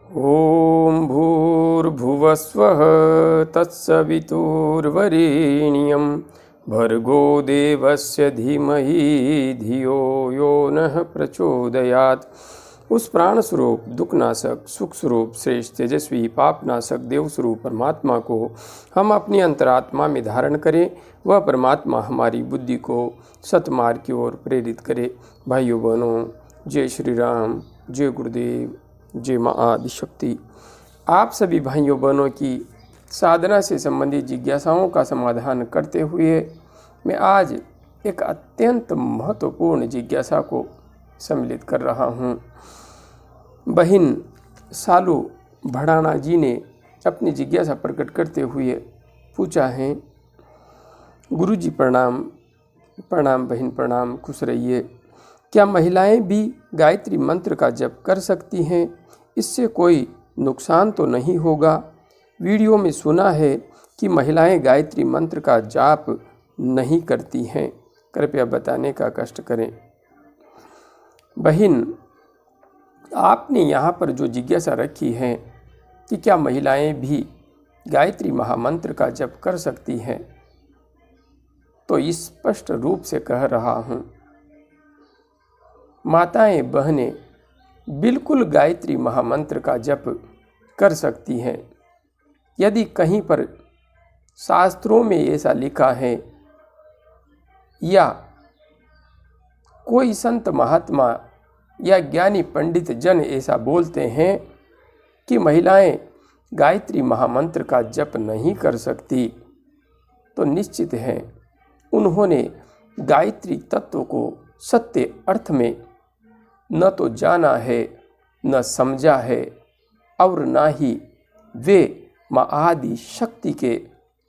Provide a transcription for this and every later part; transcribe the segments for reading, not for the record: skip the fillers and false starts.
ॐ भूर्भुवस्वः तत्सवितुर्वरेण्यं भर्गो देवस्य धीमहि धियो यो नः प्रचोदयात्। उस प्राण स्वरूप दुखनाशक सुख स्वरूप श्रेष्ठ तेजस्वी पापनाशक देव स्वरूप परमात्मा को हम अपनी अंतरात्मा में धारण करें। वह परमात्मा हमारी बुद्धि को सतमार्ग की ओर प्रेरित करे। भाइयों बहनों, जय श्री राम, जय गुरुदेव, जय माँ आदिशक्ति। आप सभी भाइयों बहनों की साधना से संबंधित जिज्ञासाओं का समाधान करते हुए मैं आज एक अत्यंत महत्वपूर्ण जिज्ञासा को सम्मिलित कर रहा हूँ। बहन सालू भड़ाना जी ने अपनी जिज्ञासा प्रकट करते हुए पूछा है, गुरुजी प्रणाम। प्रणाम बहन, प्रणाम, खुश रहिए। क्या महिलाएं भी गायत्री मंत्र का जप कर सकती हैं? इससे कोई नुकसान तो नहीं होगा? वीडियो में सुना है कि महिलाएं गायत्री मंत्र का जाप नहीं करती हैं, कृपया बताने का कष्ट करें। बहन, आपने यहाँ पर जो जिज्ञासा रखी है कि क्या महिलाएं भी गायत्री महामंत्र का जप कर सकती हैं, तो स्पष्ट रूप से कह रहा हूँ, माताएं बहनें बिल्कुल गायत्री महामंत्र का जप कर सकती हैं। यदि कहीं पर शास्त्रों में ऐसा लिखा है या कोई संत महात्मा या ज्ञानी पंडित जन ऐसा बोलते हैं कि महिलाएं गायत्री महामंत्र का जप नहीं कर सकती, तो निश्चित है उन्होंने गायत्री तत्व को सत्य अर्थ में न तो जाना है, न समझा है, और न ही वे माँ आदि शक्ति के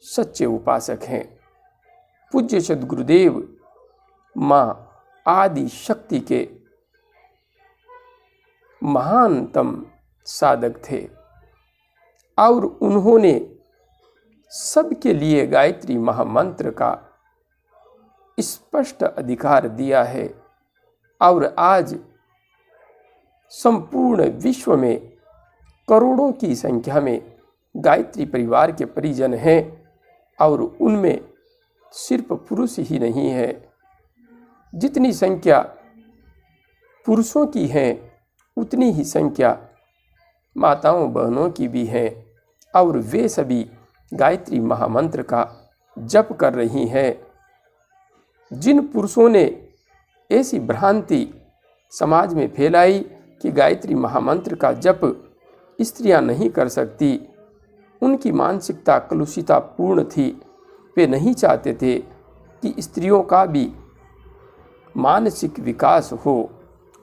सच्चे उपासक हैं। पूज्य सद्गुरुदेव माँ आदि शक्ति के महानतम साधक थे और उन्होंने सबके लिए गायत्री महामंत्र का स्पष्ट अधिकार दिया है। और आज संपूर्ण विश्व में करोड़ों की संख्या में गायत्री परिवार के परिजन हैं और उनमें सिर्फ पुरुष ही नहीं है। जितनी संख्या पुरुषों की है उतनी ही संख्या माताओं बहनों की भी है, और वे सभी गायत्री महामंत्र का जप कर रही हैं। जिन पुरुषों ने ऐसी भ्रांति समाज में फैलाई कि गायत्री महामंत्र का जप स्त्रियां नहीं कर सकती, उनकी मानसिकता कलुषिता पूर्ण थी। वे नहीं चाहते थे कि स्त्रियों का भी मानसिक विकास हो,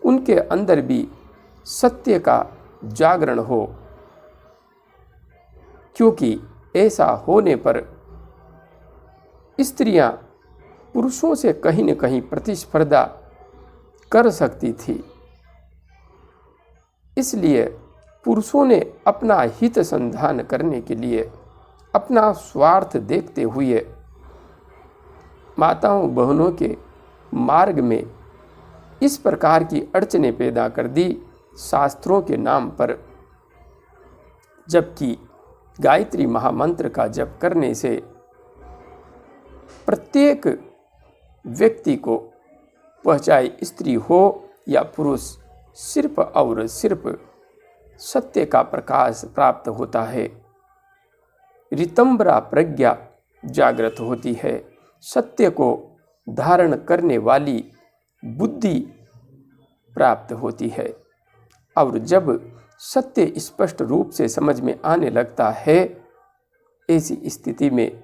उनके अंदर भी सत्य का जागरण हो, क्योंकि ऐसा होने पर स्त्रियां पुरुषों से कहीं न कहीं प्रतिस्पर्धा कर सकती थी। इसलिए पुरुषों ने अपना हित संधान करने के लिए, अपना स्वार्थ देखते हुए माताओं बहनों के मार्ग में इस प्रकार की अड़चनें पैदा कर दी शास्त्रों के नाम पर। जबकि गायत्री महामंत्र का जप करने से प्रत्येक व्यक्ति को, वह चाहे स्त्री हो या पुरुष, सिर्फ और सिर्फ सत्य का प्रकाश प्राप्त होता है। ऋतंबरा प्रज्ञा जागृत होती है। सत्य को धारण करने वाली बुद्धि प्राप्त होती है। और जब सत्य स्पष्ट रूप से समझ में आने लगता है, ऐसी स्थिति में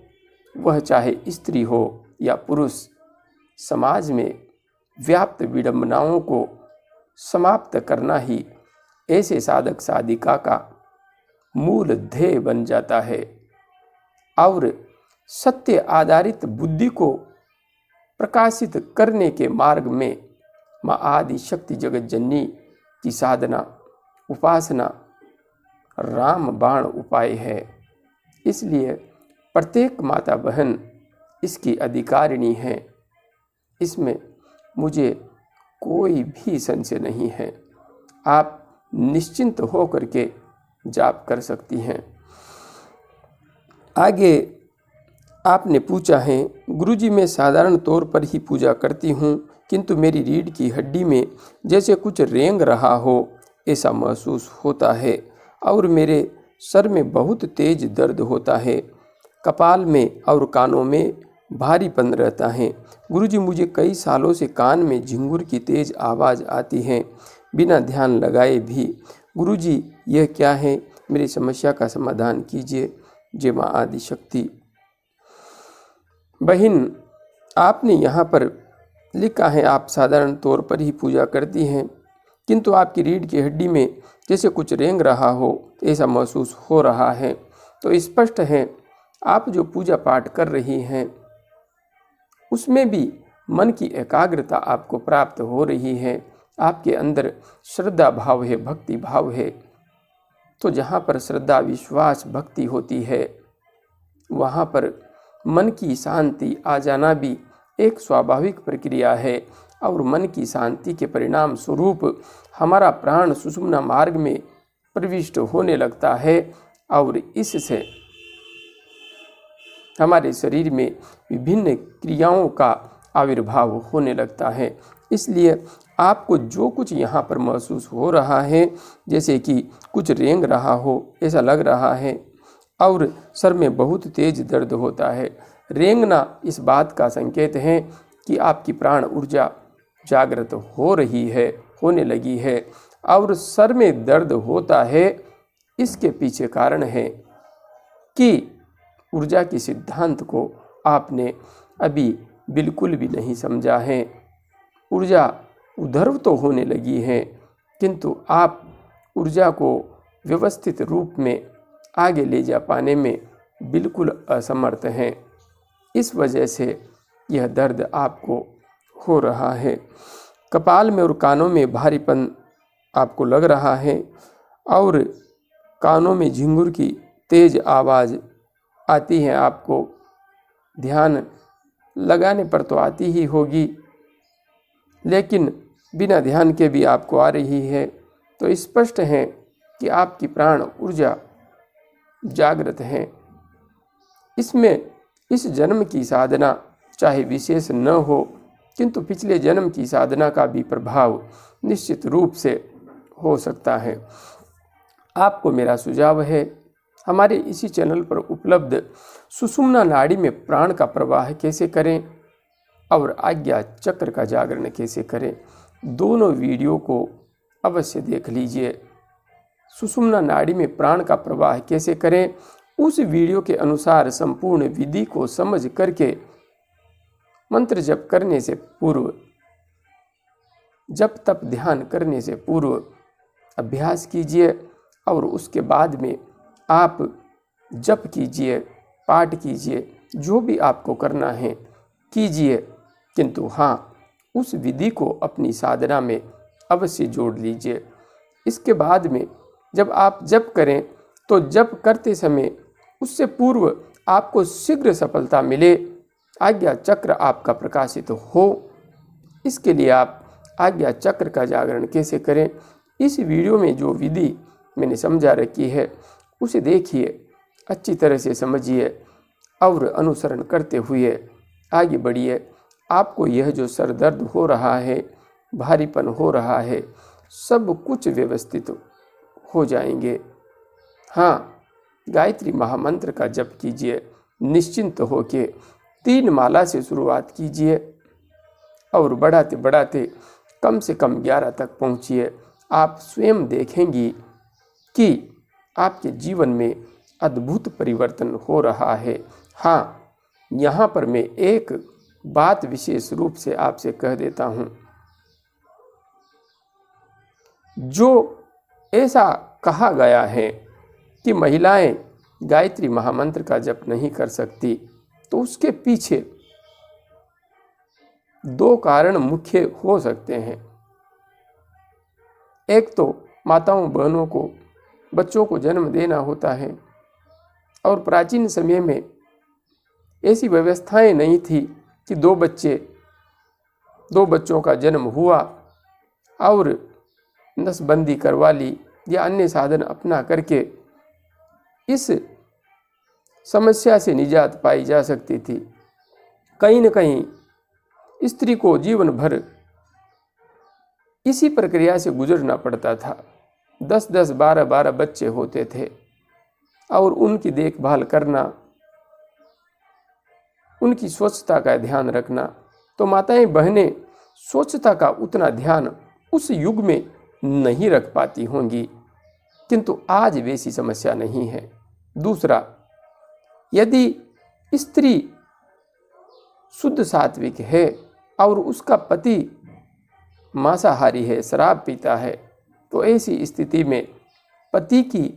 वह चाहे स्त्री हो या पुरुष, समाज में व्याप्त विडंबनाओं को समाप्त करना ही ऐसे साधक साधिका का मूल ध्येय बन जाता है। और सत्य आधारित बुद्धि को प्रकाशित करने के मार्ग में माँ आदि शक्ति जगत जननी की साधना, उपासना राम बाण उपाय है। इसलिए प्रत्येक माता बहन इसकी अधिकारिणी है। इसमें मुझे कोई भी संशय नहीं है। आप निश्चिंत होकर के जाप कर सकती हैं। आगे आपने पूछा है, गुरुजी मैं साधारण तौर पर ही पूजा करती हूँ, किंतु मेरी रीढ़ की हड्डी में जैसे कुछ रेंग रहा हो ऐसा महसूस होता है और मेरे सर में बहुत तेज दर्द होता है। कपाल में और कानों में भारीपन रहता है। गुरुजी मुझे कई सालों से कान में झिंगुर की तेज आवाज़ आती है बिना ध्यान लगाए भी। गुरुजी यह क्या है? मेरी समस्या का समाधान कीजिए। जय माँ आदिशक्ति। बहन, आपने यहाँ पर लिखा है आप साधारण तौर पर ही पूजा करती हैं, किंतु आपकी रीढ़ की हड्डी में जैसे कुछ रेंग रहा हो ऐसा महसूस हो रहा है। तो स्पष्ट है आप जो पूजा पाठ कर रही हैं उसमें भी मन की एकाग्रता आपको प्राप्त हो रही है। आपके अंदर श्रद्धा भाव है, भक्ति भाव है। तो जहाँ पर श्रद्धा, विश्वास, भक्ति होती है वहाँ पर मन की शांति आ जाना भी एक स्वाभाविक प्रक्रिया है और मन की शांति के परिणाम स्वरूप हमारा प्राण सुषुम्ना मार्ग में प्रविष्ट होने लगता है और इससे हमारे शरीर में विभिन्न क्रियाओं का आविर्भाव होने लगता है। इसलिए आपको जो कुछ यहाँ पर महसूस हो रहा है, जैसे कि कुछ रेंग रहा हो ऐसा लग रहा है और सर में बहुत तेज दर्द होता है। रेंगना इस बात का संकेत है कि आपकी प्राण ऊर्जा जागृत हो रही है, होने लगी है। और सर में दर्द होता है, इसके पीछे कारण है कि ऊर्जा के सिद्धांत को आपने अभी बिल्कुल भी नहीं समझा है। ऊर्जा उधर्व तो होने लगी है, किंतु आप ऊर्जा को व्यवस्थित रूप में आगे ले जा पाने में बिल्कुल असमर्थ हैं। इस वजह से यह दर्द आपको हो रहा है। कपाल में और कानों में भारीपन आपको लग रहा है और कानों में झिंगुर की तेज आवाज़ आती है। आपको ध्यान लगाने पर तो आती ही होगी, लेकिन बिना ध्यान के भी आपको आ रही है। तो स्पष्ट है कि आपकी प्राण ऊर्जा जागृत है। इसमें इस जन्म की साधना चाहे विशेष न हो, किंतु पिछले जन्म की साधना का भी प्रभाव निश्चित रूप से हो सकता है। आपको मेरा सुझाव है, हमारे इसी चैनल पर उपलब्ध सुषुम्ना नाड़ी में प्राण का प्रवाह कैसे करें और आज्ञा चक्र का जागरण कैसे करें, दोनों वीडियो को अवश्य देख लीजिए। सुषुम्ना नाड़ी में प्राण का प्रवाह कैसे करें, उस वीडियो के अनुसार संपूर्ण विधि को समझ करके मंत्र जप करने से पूर्व, जप तप ध्यान करने से पूर्व अभ्यास कीजिए और उसके बाद में आप जप कीजिए, पाठ कीजिए, जो भी आपको करना है कीजिए। किंतु हाँ, उस विधि को अपनी साधना में अवश्य जोड़ लीजिए। इसके बाद में जब आप जप करें तो जप करते समय उससे पूर्व आपको शीघ्र सफलता मिले, आज्ञा चक्र आपका प्रकाशित हो। इसके लिए आप आज्ञा चक्र का जागरण कैसे करें, इस वीडियो में जो विधि मैंने समझा रखी है उसे देखिए, अच्छी तरह से समझिए और अनुसरण करते हुए आगे बढ़िए। आपको यह जो सर दर्द हो रहा है, भारीपन हो रहा है, सब कुछ व्यवस्थित हो जाएंगे। हाँ, गायत्री महामंत्र का जप कीजिए, निश्चिंत होके 3 माला से शुरुआत कीजिए और बढ़ाते बढ़ाते कम से कम 11 तक पहुँचिए। आप स्वयं देखेंगी कि आपके जीवन में अद्भुत परिवर्तन हो रहा है। हाँ, यहाँ पर मैं एक बात विशेष रूप से आपसे कह देता हूँ, जो ऐसा कहा गया है कि महिलाएं गायत्री महामंत्र का जप नहीं कर सकती, तो उसके पीछे 2 कारण मुख्य हो सकते हैं। एक तो माताओं बहनों को बच्चों को जन्म देना होता है और प्राचीन समय में ऐसी व्यवस्थाएं नहीं थी कि 2 बच्चों का जन्म हुआ और नसबंदी करवा ली या अन्य साधन अपना करके इस समस्या से निजात पाई जा सकती थी। कहीं न कहीं स्त्री को जीवन भर इसी प्रक्रिया से गुजरना पड़ता था। 10-10, 12-12 बच्चे होते थे और उनकी देखभाल करना, उनकी स्वच्छता का ध्यान रखना। तो माताएं बहनें स्वच्छता का उतना ध्यान उस युग में नहीं रख पाती होंगी, किंतु आज वैसी समस्या नहीं है। दूसरा, यदि स्त्री शुद्ध सात्विक है और उसका पति मांसाहारी है, शराब पीता है, तो ऐसी स्थिति में पति की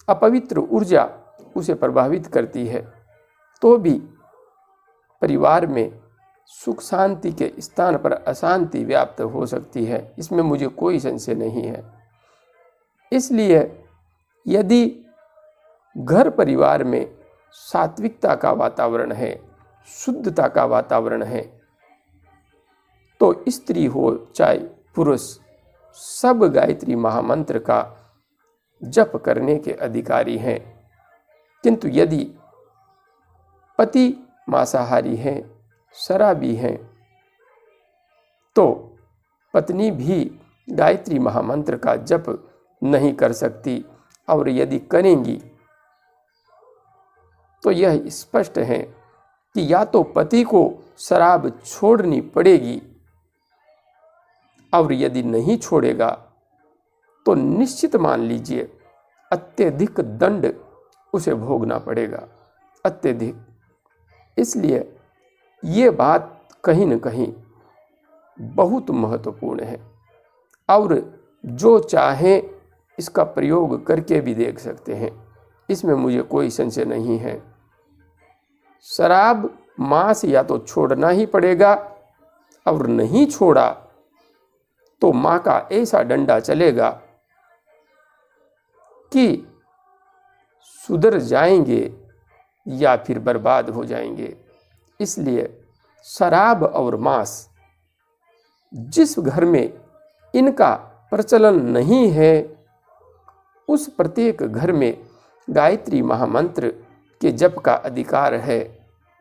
अपवित्र ऊर्जा उसे प्रभावित करती है, तो भी परिवार में सुख शांति के स्थान पर अशांति व्याप्त हो सकती है। इसमें मुझे कोई संशय नहीं है। इसलिए यदि घर परिवार में सात्विकता का वातावरण है, शुद्धता का वातावरण है, तो स्त्री हो चाहे पुरुष, सब गायत्री महामंत्र का जप करने के अधिकारी हैं। किंतु यदि पति मांसाहारी हैं, शराबी हैं, तो पत्नी भी गायत्री महामंत्र का जप नहीं कर सकती, और यदि करेंगी तो यह स्पष्ट है कि या तो पति को शराब छोड़नी पड़ेगी, और यदि नहीं छोड़ेगा तो निश्चित मान लीजिए अत्यधिक दंड उसे भोगना पड़ेगा, अत्यधिक। इसलिए ये बात कहीं न कहीं बहुत महत्वपूर्ण है, और जो चाहे इसका प्रयोग करके भी देख सकते हैं, इसमें मुझे कोई संशय नहीं है। शराब मांस या तो छोड़ना ही पड़ेगा, और नहीं छोड़ा तो माँ का ऐसा डंडा चलेगा कि सुधर जाएंगे या फिर बर्बाद हो जाएंगे। इसलिए शराब और मांस, जिस घर में इनका प्रचलन नहीं है, उस प्रत्येक घर में गायत्री महामंत्र के जप का अधिकार है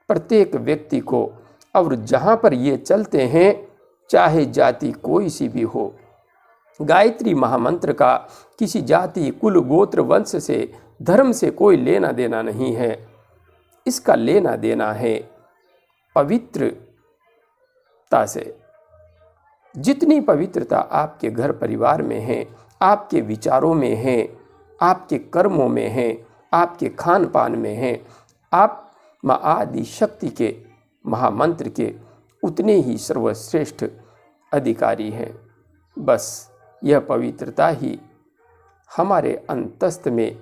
प्रत्येक व्यक्ति को। और जहाँ पर ये चलते हैं, चाहे जाति कोई सी भी हो, गायत्री महामंत्र का किसी जाति, कुल, गोत्र, वंश से, धर्म से कोई लेना देना नहीं है। इसका लेना देना है पवित्रता से। जितनी पवित्रता आपके घर परिवार में है, आपके विचारों में है, आपके कर्मों में है, आपके खान पान में है, आप माँ आदि शक्ति के महामंत्र के उतने ही सर्वश्रेष्ठ अधिकारी हैं। बस यह पवित्रता ही हमारे अंतस्थ में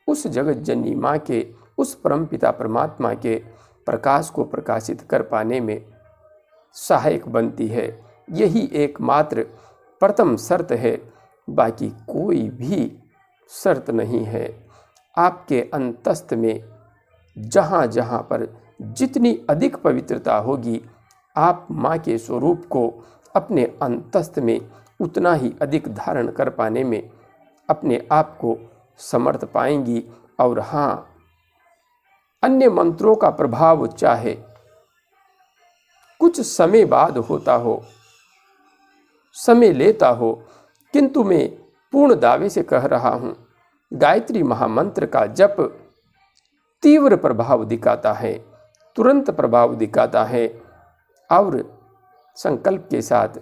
उस जगत जननी माँ के, उस परमपिता परमात्मा के प्रकाश को प्रकाशित कर पाने में सहायक बनती है। यही एकमात्र प्रथम शर्त है, बाकी कोई भी शर्त नहीं है। आपके अंतस्थ में जहाँ जहाँ पर जितनी अधिक पवित्रता होगी, आप माँ के स्वरूप को अपने अंतस्थ में उतना ही अधिक धारण कर पाने में अपने आप को समर्थ पाएंगी। और हाँ, अन्य मंत्रों का प्रभाव चाहे कुछ समय बाद होता हो, समय लेता हो, किंतु मैं पूर्ण दावे से कह रहा हूँ, गायत्री महामंत्र का जप तीव्र प्रभाव दिखाता है, तुरंत प्रभाव दिखाता है। और संकल्प के साथ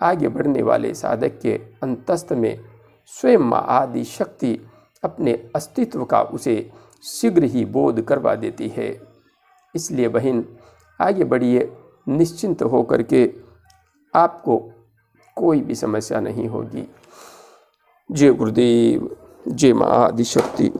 आगे बढ़ने वाले साधक के अंतस्थ में स्वयं माँ आदि शक्ति अपने अस्तित्व का उसे शीघ्र ही बोध करवा देती है। इसलिए बहन, आगे बढ़िए, निश्चिंत होकर के आपको कोई भी समस्या नहीं होगी। जय गुरुदेव, जय माँ आदि शक्ति।